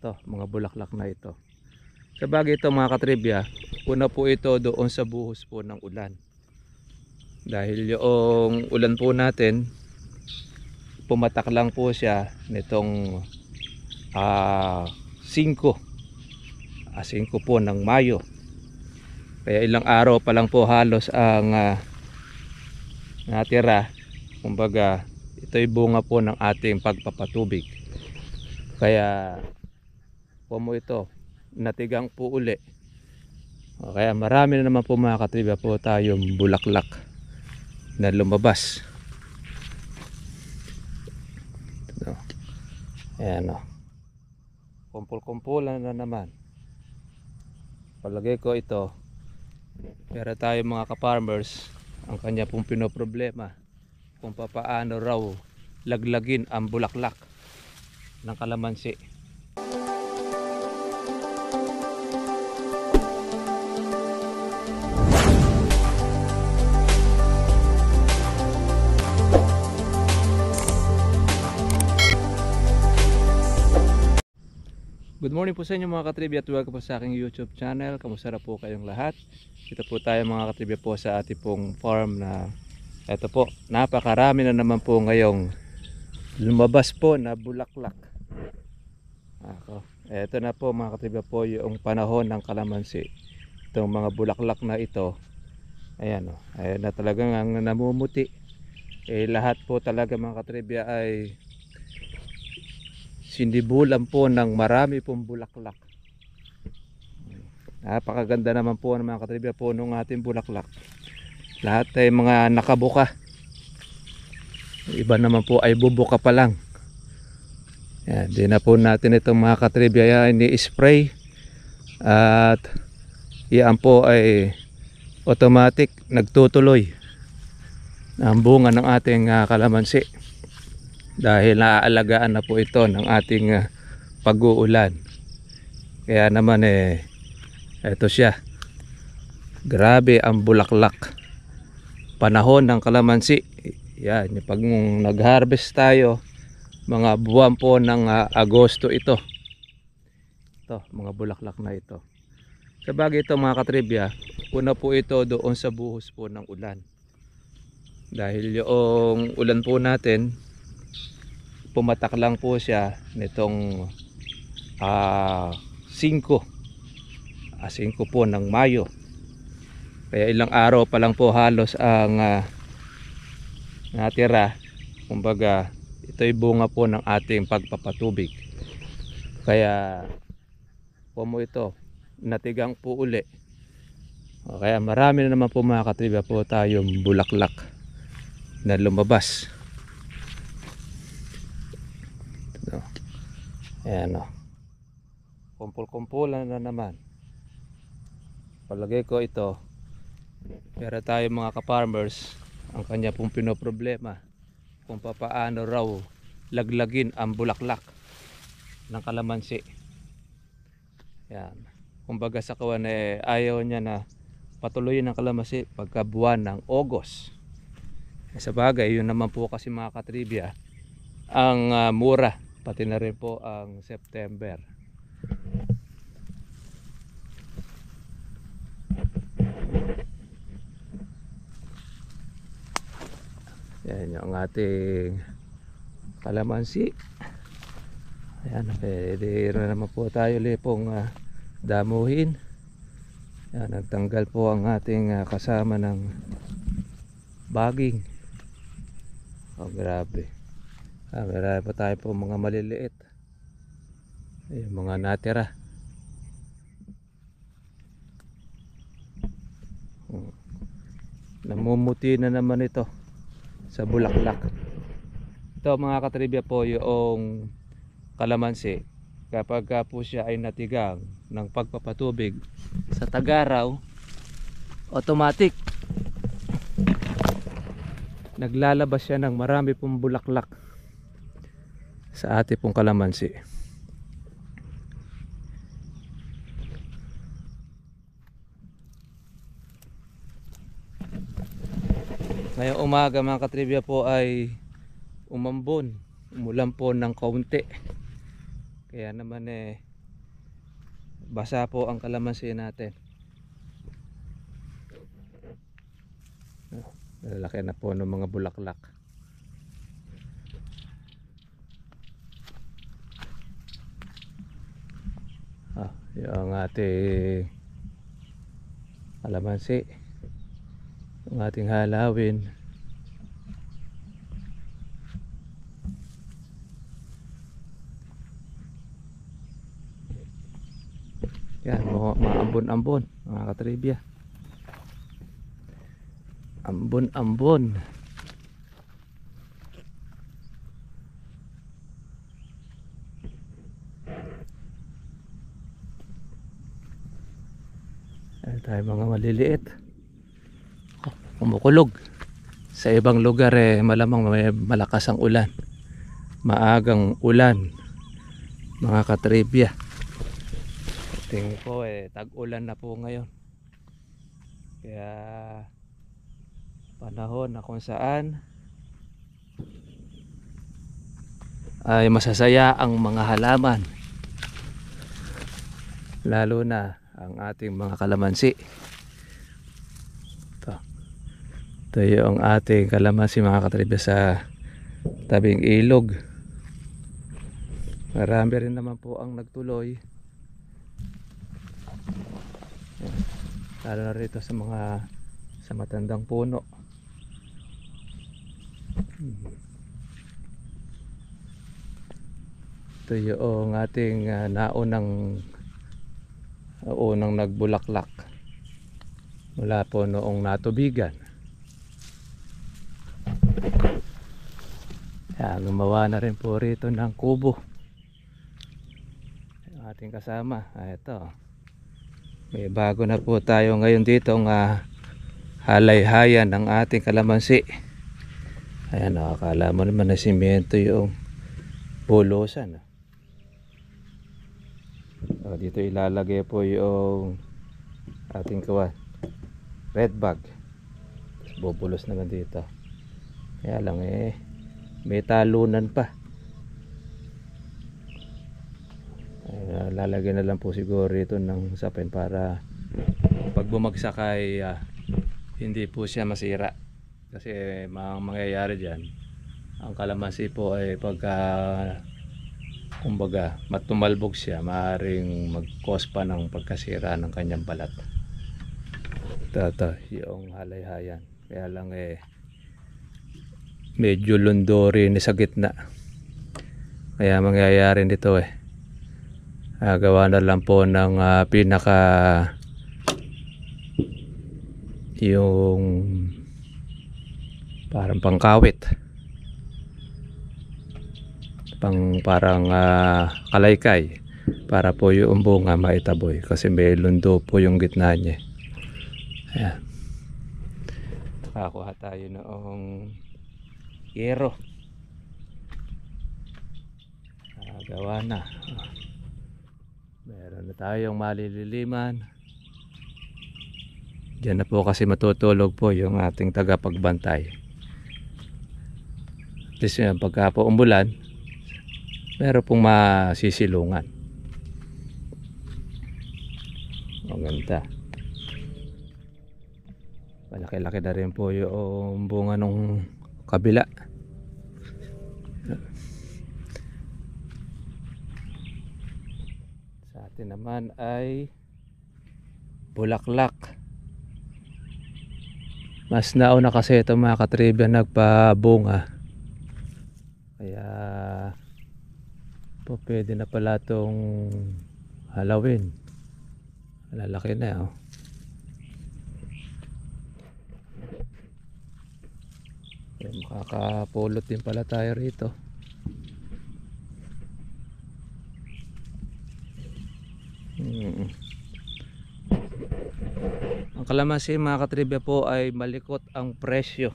Ito, mga bulaklak na ito. Sa bagay ito mga katribya, una po ito doon sa buhos po ng ulan. Dahil yung ulan po natin, pumatak lang po siya nitong 5 po ng Mayo. Kaya ilang araw pa lang po halos ang natira. Kumbaga, ito'y bunga po ng ating pagpapatubig. Kaya po mo ito, natigang po uli. Kaya marami na naman po mga katribya po tayong bulaklak na lumabas. Ito. Ayan o. Kumpul-kumpulan na naman. Palagay ko ito, pero tayo mga ka-farmers, ang kanya pong pinoproblema kung papaano raw laglagin ang bulaklak ng kalamansi. Good morning po sa inyo mga katribya at welcome po sa aking YouTube channel. Kamusta na po kayong lahat? Ito po tayo mga katribya po sa ating pong farm na ito po, napakarami na naman po ngayong lumabas po na bulaklak. Ito na po mga katribya po yung panahon ng kalamansi. Itong mga bulaklak na ito, ayan o, ayan na talagang namumuti. Lahat po talaga mga katribya ay sinibulan po ng marami pong bulaklak. Napakaganda naman po ng mga katribya po ng ating bulaklak. Lahat ay mga nakabuka. Iba naman po ay bubuka pa lang. Yan, di na po natin itong mga katribya ini-spray. At yan po ay automatic nagtutuloy ang bunga ng ating kalamansi. Dahil naaalagaan na po ito ng ating pag-uulan. Kaya naman ito siya. Grabe ang bulaklak. Panahon ng kalamansi. Yan, pag nag-harvest tayo, mga buwan po ng Agosto ito. Ito, mga bulaklak na ito. Sa bagay ito mga katribya, una po ito doon sa buhos po ng ulan. Dahil yung ulan po natin, pumatak lang po siya nitong 5 po ng Mayo. Kaya ilang araw pa lang po halos ang natira. Kumbaga, ito'y bunga po ng ating pagpapatubig. Kaya po mo ito, natigang po uli. Kaya marami na naman po mga katribya po tayong bulaklak na lumabas. Ayan o, kumpul-kumpulan na naman. Palagay ko ito, pero tayo mga ka-farmers, ang kanya pong pinoproblema kung papaano raw laglagin ang bulaklak ng kalamansi. Yan, kumbaga sa kawan ayaw niya na patuloyin ang kalamansi pagka buwan ng August. Sa bagay, yun naman po kasi mga katribya ang mura, pati na rin po ang September. Yan yung ating kalamansi. Ayan, pwede na naman po tayo pong damuhin. Yan, nagtanggal po ang ating kasama ng baging. Grabe. Meron pa tayo po mga maliliit. Yung mga natira. Namumuti na naman ito sa bulaklak. Ito mga katribya po yung kalamansi. Kapag po siya ay natigang ng pagpapatubig sa tag-araw, automatic naglalabas siya ng marami pong bulaklak sa ating pong kalamansi. Ngayong umaga mga katribya po ay umambon, umulan po ng kaunti. Kaya naman basa po ang kalamansi natin. Lalaki na po ng mga bulaklak. Yung ating kalamansi, yung ating halawin. Yan, maambon-ambon mga katribya. Ambon-ambon. Ayan tayo mga maliliit. Kumukulog. Sa ibang lugar malamang may malakas ang ulan. Maagang ulan mga katribya. Tingin ko tag-ulan na po ngayon. Kaya panahon na kung saan ay masasaya ang mga halaman. Lalo na ang ating mga kalamansi. Ito yung ating kalamansi mga katribya sa tabing ilog. Marami rin naman po ang nagtuloy. Lalo na rito sa matandang puno. Ito yung ating unang nagbulaklak mula po noong natubigan. Gumawa na rin po rito ng kubo yung ating kasama. Ito, may bago na po tayo ngayon dito halayhayan ng ating kalamansi. Ayan, akala mo naman na simento yung bulusan. Dito ilalagay po yung ating red bag. Bubulos naman dito. Kaya lang may talunan pa. Lalagyan na lang po siguro ito ng sapin para pag bumagsak ay hindi po siya masira. Kasi mangyayari dyan, ang kalamansi po ay pagka kumbaga matumalbog siya, maaaring mag-cause pa ng pagkasira ng kanyang balat. Ito yung halayhayan. Kaya lang medyo lundori ni sa gitna. Kaya mangyayari nito gawa na lang po ng pinaka yung parang pangkawit, parang kalaykay para po yung bunga maitaboy kasi may lundo po yung gitna niya. Ayan, nakakuha tayo noong yero. Gawa na. Meron na tayong malililiman. Diyan na po kasi matutulog po yung ating tagapagbantay. At least pagka po umulan, meron pong masisilungan. Maganda. Malaki-laki na rin po yung bunga nung kabila. Sa atin naman ay bulaklak. Mas nauna kasi ito mga katribya nagpabunga. Kaya po pwede na pala itong halawin. Lalaki na makakapulot din pala tayo rito. Ang kalamansi mga katribya po ay malikot ang presyo.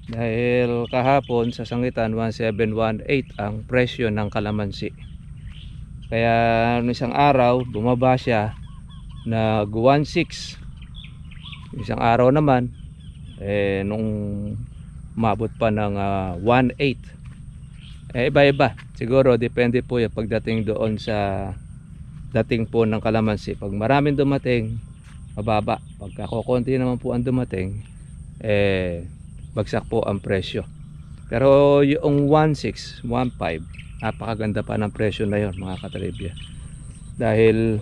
Dahil kahapon sa sangitan 1718 ang presyo ng kalamansi. Kaya noong isang araw bumaba siya na 16. Isang araw naman nung umabot pa ng 18. Iba-iba. Siguro depende po yung pagdating doon sa dating po ng kalamansi. Pag maraming dumating, mababa. Pagka kukunti naman po ang dumating, bagsak po ang presyo. Pero yung 1.6, 1.5, napakaganda pa ng presyo na yon mga katribya. Dahil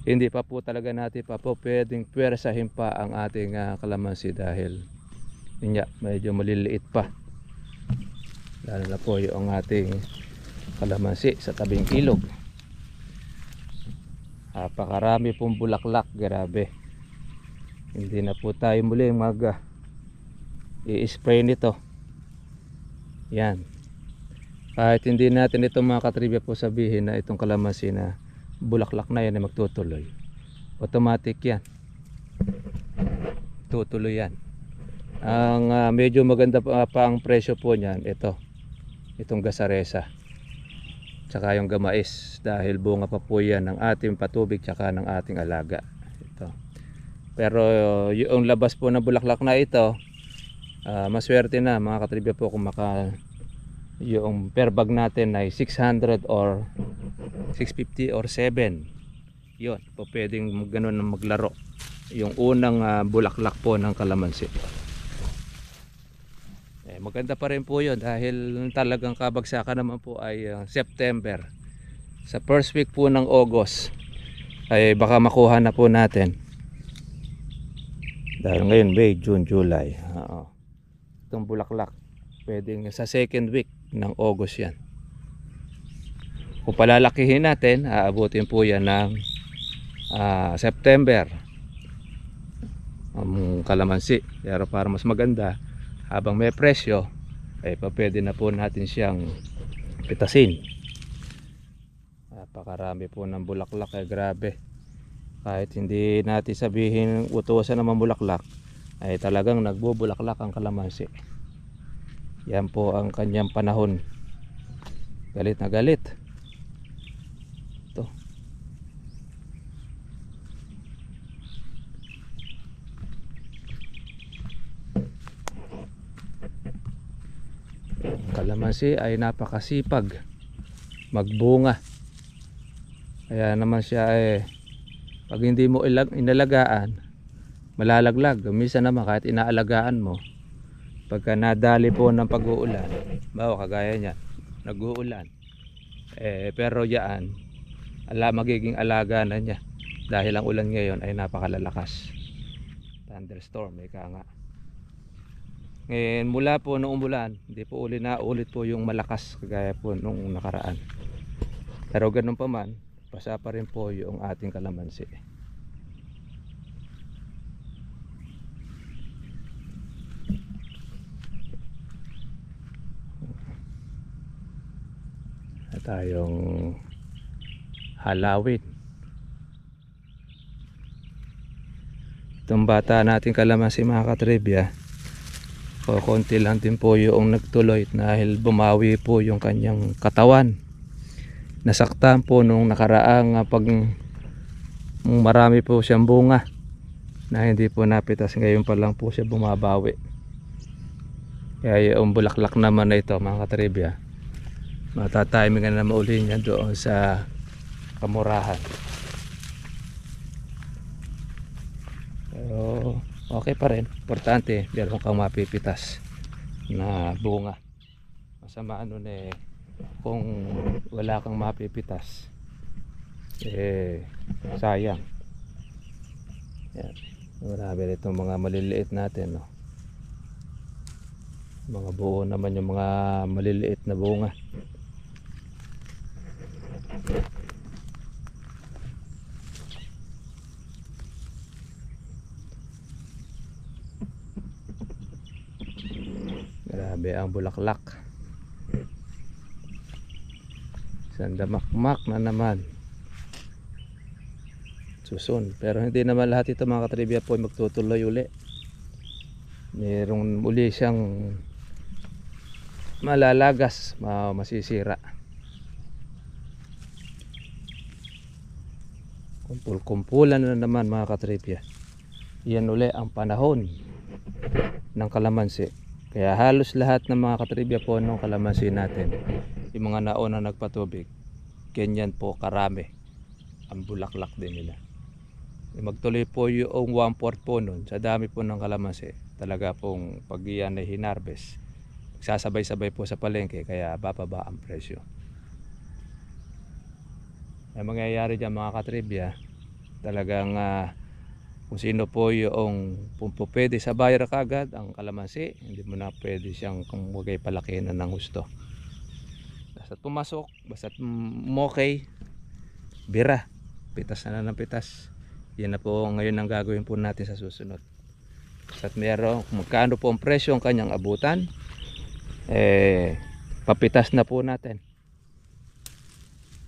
hindi pa po talaga natin pa po pwedeng pwersahin pa ang ating kalamansi dahil yun nga, medyo maliliit pa. Lalo na po yung ating kalamansi sa tabing ilog. Napakarami pong bulaklak, grabe. Hindi na po tayo muli i-spray nito. Yan. Kahit hindi natin ito mga katribya po sabihin na itong kalamansi na bulaklak na yan ay magtutuloy. Automatic yan. Tutuloy yan. Ang medyo maganda pa ang presyo po niyan, itong gasaresa. Tsaka yung gamais dahil bunga pa po yan ng ating patubig tsaka ng ating alaga. Ito. Pero yung labas po ng bulaklak na ito, maswerte na mga katribya po kung yung per bag natin ay 600 or 650 or 7. Yun, po pwedeng ganun na maglaro. Yung unang bulaklak po ng kalamansi. Maganda pa rin po yun dahil talagang kabagsakan naman po ay September. Sa first week po ng August ay baka makuha na po natin. Dahil ngayon May, June, July. Itong bulaklak pwedeng sa second week ng August yan. Kung palalakihin natin, aabutin po yan ng September ang kalamansi. Pero para mas maganda, habang may presyo, ay pwede na po natin siyang pitasin. Napakarami po ng bulaklak, grabe. Kahit hindi natin sabihin utusan naman bulaklak, ay talagang nagbubulaklak ang kalamansi. Yan po ang kanyang panahon. Galit na galit. Ito. Kalamansi ay napakasipag magbunga. Kaya naman siya pag hindi mo inalagaan, malalaglag. Minsan naman kahit inaalagaan mo, pagka nadali po ng pag-uulan, bawa kagaya niya, nag-uulan, pero yan magiging alaga na niya dahil ang ulan ngayon ay napakalalakas. Thunderstorm, ika nga. Ngayon mula po nung umulan, hindi po ulit po yung malakas kagaya po nung nakaraan. Pero ganun pa man, basa pa rin po yung ating kalamansi. At tayong halawin. Itong bata nating kalamansi mga katribya, konti lang din po yung nagtuloy dahil bumawi po yung kanyang katawan. Nasaktan po nung nakaraang pag marami po siyang bunga na hindi po napitas. Ngayon pa lang po siya bumabawi. Kaya yung bulaklak naman na ito mga katribya, matatimingan na mauli niya doon sa kamurahan. Pero okay pa rin, importante meron kang mapipitas na bunga. Masama kung wala kang mapipitas, sayang. Yan, marami itong mga maliliit natin, no? Mga buo naman yung mga maliliit na bunga. Grabe ang bulaklak. Sandamakmak na naman. Susun. Pero hindi naman lahat ito mga katribya po magtutuloy uli. Mayroong uli siyang malalagas, masisira. Kumpul-kumpulan na naman mga katribya. Yan uli ang panahon ng kalamansi. Kaya halos lahat ng mga katribya po ng kalamansi natin, yung mga nauna nagpatubig, ganyan po karami. ang bulaklak din nila. Magtuloy po yung 1/4 po nun sa dami po ng kalamansi. Talaga pong pag yan ay hinarvest, sasabay-sabay po sa palengke, kaya bababa ang presyo. Ang mangyayari dyan mga katribya, talagang kung sino po yung pwede sa buyer kagad ang kalamansi, hindi mo na pwede siyang kung wagay palakihan ng gusto. Basta pumasok, basta okay, bira, pitas na lang ng pitas. Yan na po ngayon ang gagawin po natin sa susunod. At meron kung magkano po ang presyo ang kanyang abutan, papitas na po natin.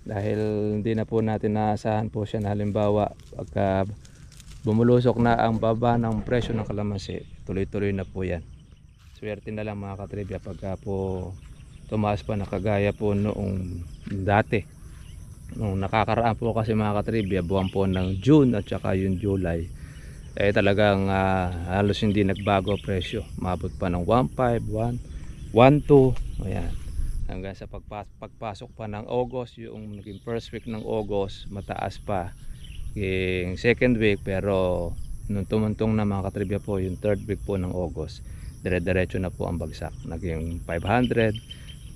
Dahil hindi na po natin naasahan po siya na halimbawa pagka bumulusok na ang baba ng presyo ng kalamansi, tuloy-tuloy na po yan. Swerte na lang mga katribya pagka po tumaas pa na kagaya po noong dati. Nung nakakaraan po kasi mga katribya, buwan po ng June at saka yung July, talagang halos hindi nagbago presyo. Mabot pa ng 1.5, 1.2, ayan. Hanggang sa pagpasok pa ng August, yung naging first week ng August, mataas pa yung second week, pero nung tumuntong na mga katribya po yung third week po ng August, dire-diretso na po ang bagsak. Naging 500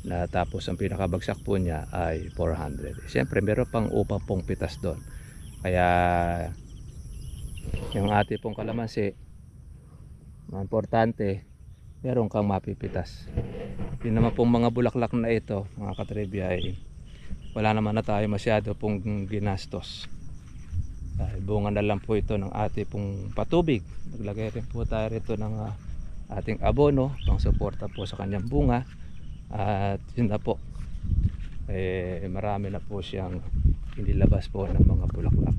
na, tapos ang pinakabagsak po niya ay 400. Siyempre meron pang upang pong pitas doon, kaya yung ating pong kalamansi, importante meron kang mapipitas. Yun naman pong mga bulaklak na ito mga katribya, ay wala naman na tayo masyado pong ginastos, dahil bunga na lang po ito ng ating pong patubig. Naglagay rin po tayo rito ng ating abono pang suporta po sa kanyang bunga. At yun na po, marami na po siyang inilabas po ng mga bulaklak.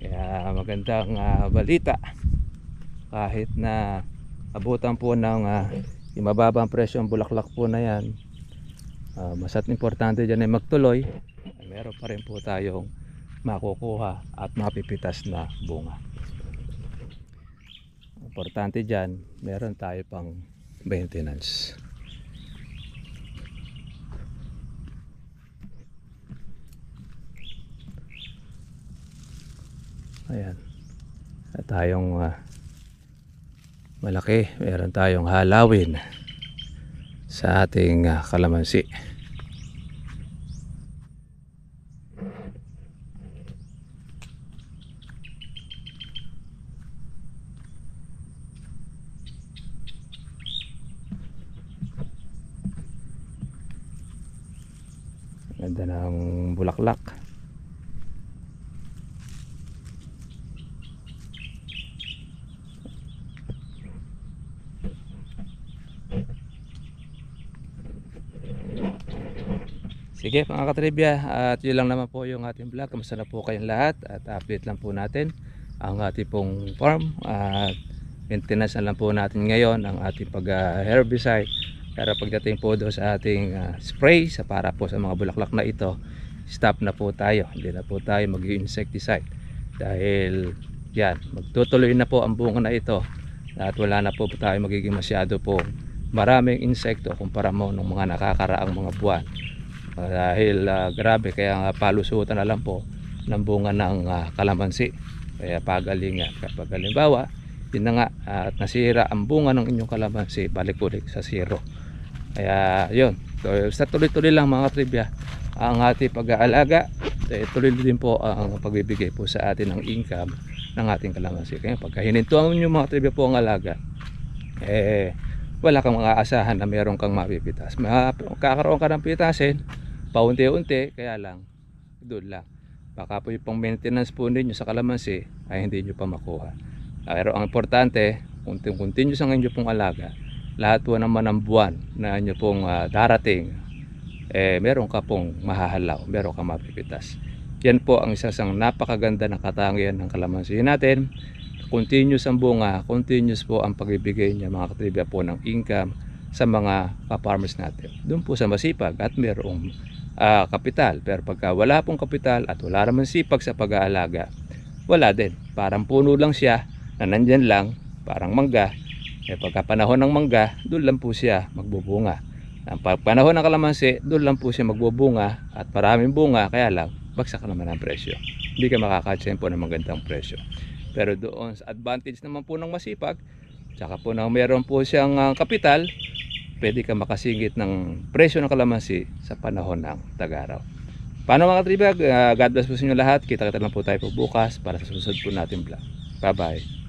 Kaya magandang balita, kahit na abutan po ng yung mababang presyo ang bulaklak po na yan, basta't importante dyan ay magtuloy, meron pa rin po tayong makukuha at mapipitas na bunga. Importante dyan, meron tayo pang maintenance. Ayan, at tayong malaki, meron tayong halawin sa ating kalamansi. Ganda ng bulaklak. Sige mga katribya, at yun lang naman po yung ating vlog. Kamusta na po kayong lahat, at update lang po natin ang ating pong farm, at maintenance na lang po natin ngayon ang ating pag herbicide. Pero pagdating po doon sa ating spray para po sa mga bulaklak na ito, stop na po tayo. Hindi na po tayo mag-insecticide, dahil yan, magtutuloy na po ang bunga na ito, at wala na po tayo magiging masyado po maraming insekto kumpara mo ng mga nakakaraang mga buwan. Dahil grabe, kaya palusutan na lang po ng bunga ng kalamansi. Kaya pagalingan, kapag halimbawa yun na nga, at nasira ang bunga ng inyong kalamansi, balik-ulit sa zero. Kaya yun, so, sa tuloy-tuloy lang mga trivia ang ating pag-aalaga, tuloy din po ang pagbibigay po sa atin ng income ng ating kalamansi. Kaya pagka hinintuan nyo mga trivia po ang alaga, wala kang mga asahan na meron kang mapipitas. Makakaroon ka ng pitasin paunti-unti, kaya lang doon lang, baka po yung pang maintenance po ninyo sa kalamansi ay hindi nyo pa makuha. Pero ang importante, kung continuous ang inyo pong alaga, lahat po naman ng buwan na inyo pong darating, meron ka pong mahahalaw, meron ka mapipitas. Yan po ang isa sang napakaganda ng katangian ng kalamansi natin. Continuous ang bunga, continuous po ang pagbibigay niya mga katribya po ng income sa mga farmers natin. Doon po sa masipag at merong kapital. Pero pagka wala pong kapital at wala naman sipag sa pag-aalaga, wala din. Parang puno lang siya na nandyan lang, parang mangga. Pagka panahon ng mangga, doon lang po siya magbubunga. Ang panahon ng kalamansi, doon lang po siya magbubunga at maraming bunga, kaya lang bagsak naman ang presyo. Hindi ka makakatsahin po ng magandang presyo. Pero doon sa advantage naman po ng masipag, tsaka po na meron po siyang kapital, pwede ka makasingit ng presyo ng kalamansi sa panahon ng tag-araw. Paano mga tribag? God bless po sa inyo lahat. Kita-kita lang po tayo po bukas para sa susunod po natin vlog. Bye bye.